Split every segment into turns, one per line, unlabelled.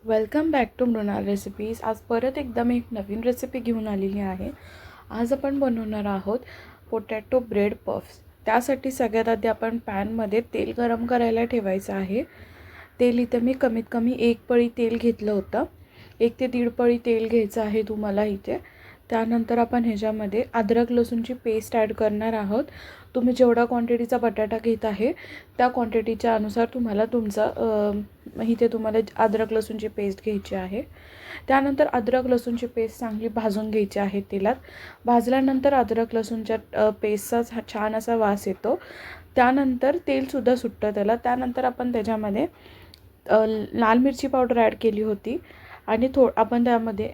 Welcome back to Mrinal recipes. आज परत एकदा मी एक नवीन रेसिपी घेऊन आलेली आहे। आज आपण बनवणार आहोत पोटॅटो ब्रेड पफ्स। त्यासाठी सगळ्यात आधी आपण पॅनमध्ये तेल गरम करायला ठेवायचं आहे। तेल इथे मी कमीत कमी 1 पळी तेल घेतलं होतं। 1 ते 1.5 पळी तेल घ्यायचं आहे तुम्हाला इथे। त्यानंतर आपण ह्याच्यामध्ये अद्रक लसूणची पेस्ट ॲड करणार आहोत। तुम्ही जेवढा क्वांटिटीचा बटाटा घेत आहे त्या क्वांटिटीच्या अनुसार तुम्हाला इथे तुम्हाला अद्रक लसूणची पेस्ट घ्यायची आहे। त्यानंतर अद्रक लसूणची पेस्ट चांगली भाजून घ्यायची आहे तेलात। भाजल्यानंतर अद्रक लसूणच्या पेस्टचा छान असा वास येतो। त्यानंतर तेलसुद्धा सुटतं त्याला। त्यानंतर आपण त्याच्यामध्ये लाल मिरची पावडर ॲड केली होती आणि आपण त्यामध्ये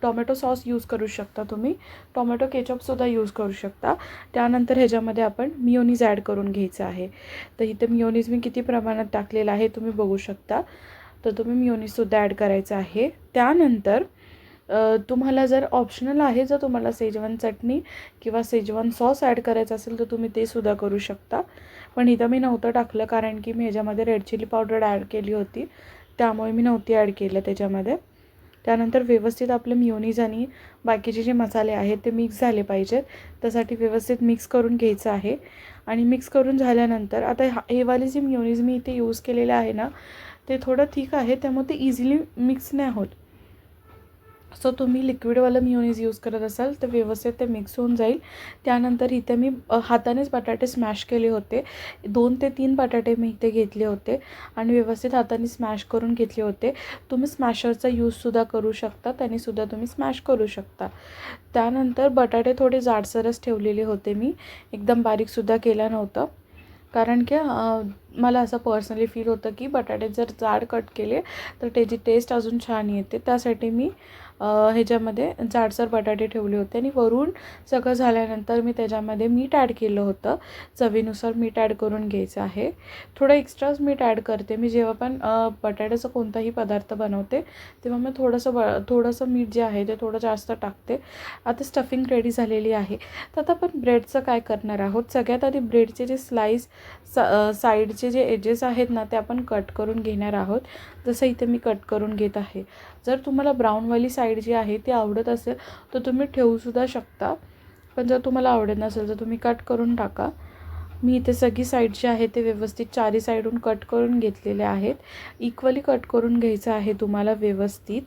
टोमॅटो सॉस यूज करू शकता। तुम्ही टोमॅटो केचपसुद्धा यूज करू शकता। त्यानंतर ह्याच्यामध्ये आपण मियोनीज ॲड करून घ्यायचं आहे। तर इथे मियोनीज मी किती प्रमाणात टाकलेलं आहे तुम्ही बघू शकता। तर तुम्ही मियोनीजसुद्धा ॲड करायचं आहे। त्यानंतर तुम्हाला जर ऑप्शनल आहे, जर तुम्हाला शेजवान चटणी किंवा शेजवान सॉस ॲड करायचं असेल तर तुम्ही ते सुद्धा करू शकता। पण इथं मी नव्हतं टाकलं कारण की मी ह्याच्यामध्ये रेड चिली पावडर ॲड केली होती, त्यामुळे मी नव्हती ॲड केलं त्याच्यामध्ये। त्यानंतर व्यवस्थित आपले मियोनीज आणि बाकीचे जे मसाले आहेत ते मिक्स झाले पाहिजेत। त्यासाठी व्यवस्थित मिक्स करून घ्यायचं आहे। आणि मिक्स करून झाल्यानंतर आता हे वाले जे मियोनीज मी इथे यूज केलेले आहे ना, ते थोडं थिक आहे, त्यामुळे ते इझिली मिक्स नाही होत। सो तुम्ही लिक्विडवालं मियोनीज यूज करत असाल तर व्यवस्थित ते मिक्स होऊन जाईल। त्यानंतर इथे मी हातानेच बटाटे स्मॅश केले होते। 2 ते 3 बटाटे मी इथे घेतले होते आणि व्यवस्थित हाताने स्मॅश करून घेतले होते। तुम्ही स्मॅशरचा यूजसुद्धा करू शकता, त्यानेसुद्धा तुम्ही स्मॅश करू शकता। त्यानंतर बटाटे थोडे जाडसरच ठेवलेले होते मी, एकदम बारीकसुद्धा केलं नव्हतं। कारण की मला असं पर्सनली फील होतं की बटाटे जर जाड कट केले तर त्याची टेस्ट अजून छान येते। त्यासाठी मी ह्याच्यामध्ये जाडसर बटाटे ठेवले होते। आणि वरून सगळं झाल्यानंतर मी त्याच्यामध्ये मीठ ॲड केलं होतं। चवीनुसार मीठ ॲड करून घ्यायचं आहे। थोडं एक्स्ट्राच मीठ ॲड करते मी जेव्हा पण बटाट्याचा कोणताही पदार्थ बनवते तेव्हा मी थोडंसं मीठ जे आहे ते थोडं जास्त टाकते। आता स्टफिंग रेडी झालेली आहे। तर आता आपण ब्रेडचं काय करणार आहोत। सगळ्यात आधी ब्रेडचे जे साईडचे जे एजेस आहेत ना ते आपण कट करून घेणार आहोत। जसं इथे मी कट करून घेत आहे। जर तुम्हाला ब्राऊनवाली साईड जी आहे ती आवडत असेल तर तुम्ही ठेवूसुद्धा शकता, पण जर तुम्हाला आवडत नसेल तर तुम्ही कट करून टाका। मी इथे सगळी साईड जी आहे ते व्यवस्थित चारी साईडून कट करून घेतलेले आहेत। इक्वली कट करून घ्यायचं आहे तुम्हाला व्यवस्थित।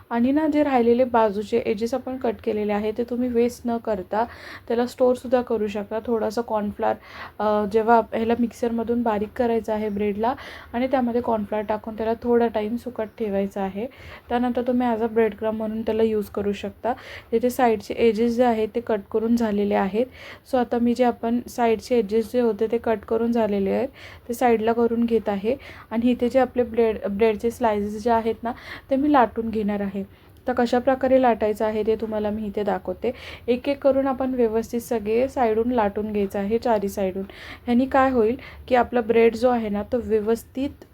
आणि ना जे राहिलेले बाजूचे एजेस आपण कट केलेले आहे ते तुम्ही वेस्ट न करता त्याला स्टोअरसुद्धा करू शकता। थोडासा कॉर्नफ्लॉर जेव्हा ह्याला मिक्सरमधून बारीक करायचं आहे ब्रेडला आणि त्यामध्ये कॉर्नफ्लॉर टाकून त्याला थोडा टाईम सुकत ठेवायचं आहे। त्यानंतर तुम्ही ॲज अ ब्रेड क्रम्ब म्हणून त्याला यूज करू शकता। त्याचे साईडचे एजेस जे आहेत ते कट करून झालेले आहेत। सो आता मी जे आपण साईडचे एजेस जे होते ते कट करून झालेले आहेत ते साईडला करून घेत आहे। आणि इथे जे आपले ब्रेडचे स्लायसेस जे आहेत ना ते मी लाटून घेणार आहे। तर कशा प्रकारे लाटायचं आहे ते तुम्हाला मी इथे दाखवते। एक एक करून आपण व्यवस्थित सगळे साईडून लाटून घ्यायचं आहे, चारी साईडून। ह्यानी काय होईल की आपला ब्रेड जो आहे ना तो व्यवस्थित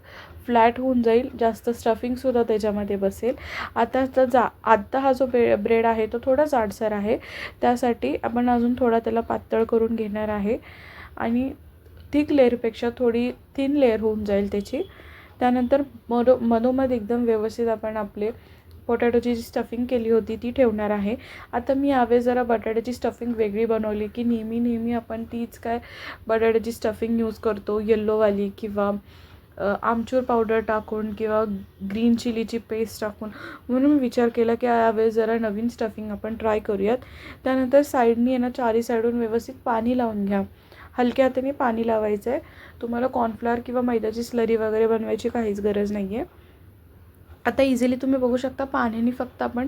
फ्लॅट होऊन जाईल, जास्त स्टफिंगसुद्धा त्याच्यामध्ये बसेल। आत्ता हा जो ब्रेड आहे तो थोडा जाडसर आहे, त्यासाठी आपण अजून थोडा त्याला पातळ करून घेणार आहे आणि थिक लेअरपेक्षा थोडी थिन लेअर होऊन जाईल त्याची। त्यानंतर मधोमध एकदम व्यवस्थित आपण आपले पोटॅटोची जी स्टफिंग केली होती ती ठेवणार आहे। आता मी यावेळेस जरा बटाट्याची स्टफिंग वेगळी बनवली की नेहमी आपण तीच काय बटाट्याची स्टफिंग यूज करतो येल्लोवाली किंवा आमचूर पावडर टाकून किंवा ग्रीन चिलीची पेस्ट टाकून, म्हणून विचार केला की यावेळेस जरा नवीन स्टफिंग आपण ट्राय करूयात। त्यानंतर साईडनी ना चारी साईडून व्यवस्थित पाणी लावून घ्या, हलक्या हाताने पाणी लावायचं आहे। तुम्हाला कॉर्नफ्लॉर किंवा मैद्याची स्लरी वगैरे बनवायची काहीच गरज नाही आहे। आता इझिली तुम्ही बघू शकता पाण्याने फक्त आपण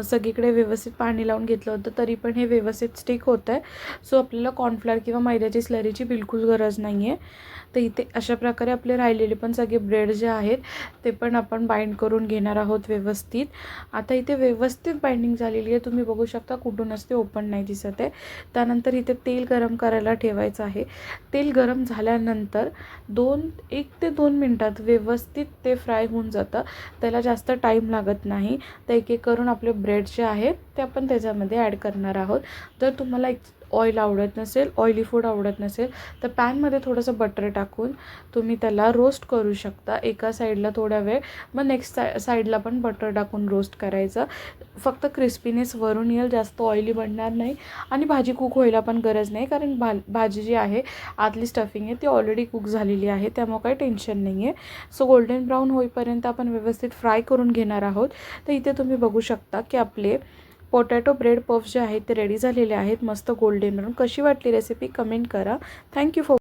सगळीकडे व्यवस्थित पाणी लावून घेतलं होतं तरी पण हे व्यवस्थित स्टिक होतं आहे। सो आपल्याला कॉर्नफ्लॉर किंवा मैद्याची स्लरीची बिलकुल गरज नाही आहे। तर इथे अशा प्रकारे आपले राहिलेले पण सगळे ब्रेड जे आहेत ते पण आपण बाइंड करून घेणार आहोत व्यवस्थित। आता इथे व्यवस्थित बाइंडिंग झालेली आहे, तुम्ही बघू शकता कुठूनच ते ओपन नाही दिसत आहे। त्यानंतर इथे तेल गरम करायला ठेवायचं आहे। तेल गरम झाल्यानंतर 1 ते 2 मिनटात व्यवस्थित ते फ्राय होऊन जातं, त्याला जास्त टाईम लागत नाही। तर एक एक करून आपले ब्रेड जे आहेत ते आपण त्याच्यामध्ये ॲड करणार आहोत। जर तुम्हाला ऑइल आवडत नसेल, ऑइली फूड आवडत नसेल, तर पॅनमध्ये थोडंसं बटर टाकून तुम्ही त्याला रोस्ट करू शकता एका साईडला थोडा वेळ. मग नेक्स्ट साईडला पण बटर टाकून रोस्ट करायचं. फक्त क्रिस्पीनेस वरून येईल, जास्त ऑइली बनणार नाही आणि भाजी कुक व्हायला पण गरज नाही, कारण भाजी जी आहे आतली स्टफिंग आहे ती ऑलरेडी कुक झालेली आहे, त्यामुळे काही टेन्शन नाही आहे. सो गोल्डन ब्राऊन होईपर्यंत आपण व्यवस्थित फ्राय करून घेणार आहोत. तर इथे तुम्ही बघू शकता की आपले पोटॅटो ब्रेड पफ्स जे आहेत ते रेडी झालेले आहेत, मस्त गोल्डन ब्राऊन. कशी वाटली रेसिपी कमेंट करा. Thank you for